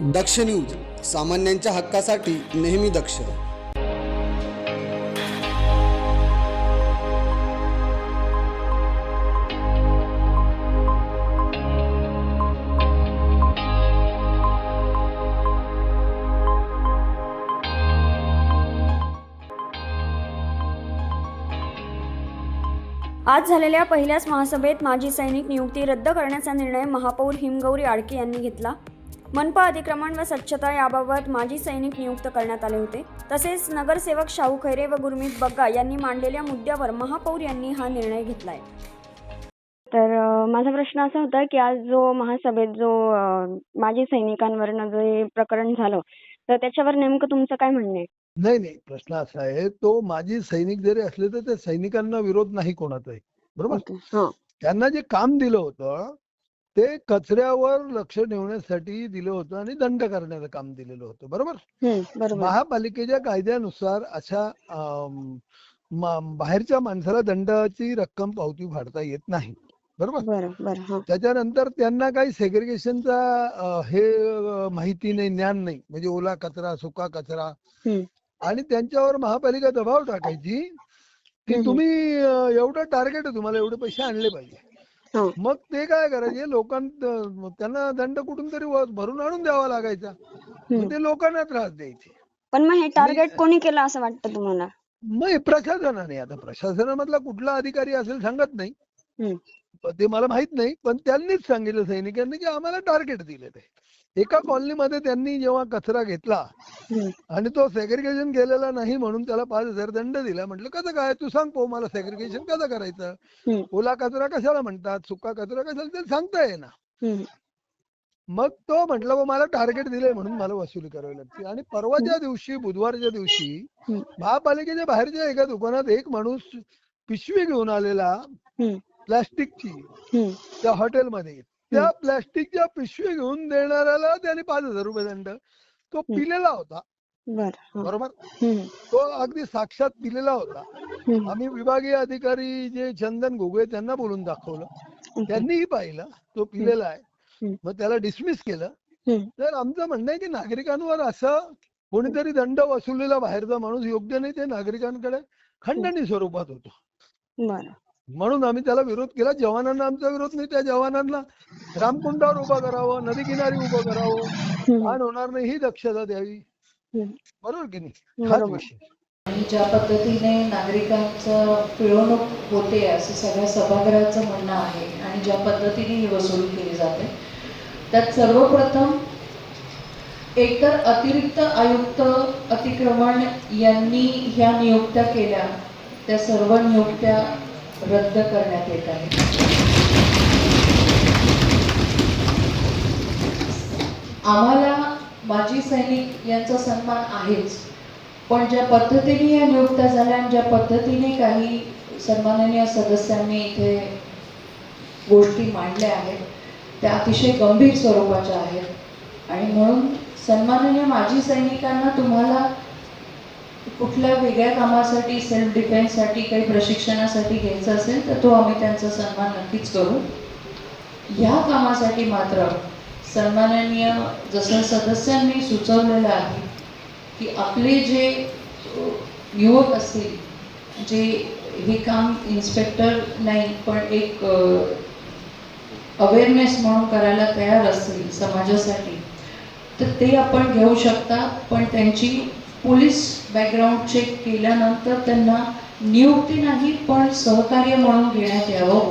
दक्ष news, सामान्यांच्या हक्कासाठी नेहमी दक्ष. आज झालेल्या पहिल्याच महासभेत माजी सैनिक नियुक्ती रद्द करण्याचा निर्णय महापौर हिमगौरी आडके यांनी घेतला. मनपा अतिक्रमण व स्वच्छता याबाबत माजी सैनिक नियुक्त करण्यात आले होते. तसेच नगरसेवक शाहू खैरे व गुरमीत बग्गा यांनी मांडलेल्या मुद्द्यावर महापौर यांनी हा निर्णय घेतलाय. तर माझा प्रश्न असा होता की आज जो महासभेत जो माजी सैनिकांवरनं जे प्रकरण झालं तर त्याच्यावर नेमकं तुमचं काय म्हणणं आहे? नाही, प्रश्न असा आहे, तो माजी सैनिक जरी असले तर ते सैनिकांना विरोध नाही कोणाचाही, बरोबर. त्यांना जे काम दिलं होतं ते कचऱ्यावर लक्ष ठेवण्यासाठी दिलं होतं आणि दंड करण्याचं काम दिलेलं होतं, बरोबर. महापालिकेच्या कायद्यानुसार अशा बाहेरच्या माणसाला दंडाची रक्कम पावती फाडता येत नाही, बरोबर. त्याच्यानंतर त्यांना काही सेग्रिगेशनचा हे माहिती नाही, ज्ञान नाही, म्हणजे ओला कचरा, सुका कचरा. आणि त्यांच्यावर महापालिका दबाव टाकायची की तुम्ही एवढं टार्गेट आहे, तुम्हाला एवढे पैसे आणले पाहिजे. मग ते काय करायचे, त्यांना दंड कुठून तरी भरून आणून द्यावा लागायचा, ते लोकांना त्रास द्यायचे. पण मग हे टार्गेट कोणी केलं असं वाटतं तुम्हाला? मग प्रशासनाने, आता प्रशासनामधला कुठला अधिकारी असेल सांगत नाही, ते मला माहित नाही, पण त्यांनीच सांगितलं सैनिकांनी की आम्हाला टार्गेट दिले. ते एका कॉलनीमध्ये त्यांनी जेव्हा कचरा घेतला आणि तो सेग्रिगेशन केलेला नाही म्हणून त्याला 5,000 दंड दिला. म्हटलं कसं काय, तू सांग मला सेग्रिगेशन कसं करायचं, ओला कचरा कशाला म्हणतात, सुका कचरा कशाला, ते सांगता येईना. मग तो म्हटलं मला टार्गेट दिले म्हणून मला वसुली करावी लागते. आणि परवाच्या दिवशी, बुधवारच्या दिवशी, महापालिकेच्या बाहेरच्या एका दुकानात एक माणूस पिशवी घेऊन आलेला प्लास्टिकची, त्या हॉटेलमध्ये त्या प्लास्टिकच्या पिशवी घेऊन देणाऱ्याला त्याने 5,000 रुपये दंड. तो पिलेला होता, बरोबर. तो अगदी साक्षात पिलेला होता. आम्ही विभागीय अधिकारी जे चंदन घुगे त्यांना बोलून दाखवलं, त्यांनीही पाहिलं तो पिलेला आहे. मग त्याला डिसमिस केलं. तर आमचं म्हणणं आहे की नागरिकांवर असं कोणीतरी दंड वसुलीला बाहेरचा माणूस योग्य नाही, ते नागरिकांकडे खंडणी स्वरूपात होतो. म्हणून आम्ही त्याला विरोध केला. जवानांना आमचा विरोध नाही, त्या जवानांना रामकुंडावर उभं करावं, नदी किनारी उभं करावं, घाण होणार नाही ही दक्षता द्यावी, बरोबर की नाही, हाच विषय. आणि ज्या पद्धतीने नागरिकांचं पिळवणूक होते असं सगळ्या सभागृहाचं म्हणणं आहे आणि ज्या पद्धतीने ही वसुली केली जाते, त्यात सर्वप्रथम एकतर अतिरिक्त आयुक्त अतिक्रमण यांनी ह्या नियुक्त्या केल्या, त्या सर्व नियुक्त्या रद्द करण्यात येत आहे. आम्हाला माजी सैनिक यांचा सन्मान आहेच, पण ज्या पद्धतीने या नियुक्त्या झाल्या आणि ज्या पद्धतीने काही सन्माननीय सदस्यांनी इथे गोष्टी मांडल्या आहेत त्या अतिशय गंभीर स्वरूपाच्या आहेत. आणि म्हणून सन्माननीय माजी सैनिकांना तुम्हाला कुठल्या वेगळ्या कामासाठी, सेल्फ डिफेन्ससाठी, काही प्रशिक्षणासाठी घ्यायचं असेल तर तो आम्ही त्यांचा सन्मान नक्कीच करू. ह्या कामासाठी मात्र सन्माननीय जसं सदस्यांनी सुचवलेलं आहे की आपले जे युवक असतील, जे हे काम इन्स्पेक्टर नाही पण एक अवेअरनेस म्हणून करायला तयार असतील समाजासाठी, तर ते आपण घेऊ शकता. पण त्यांची पोलीस बॅकग्राऊंड चेक केल्यानंतर त्यांना नियुक्ती नाही पण सहकार्य म्हणून घेण्यात यावं.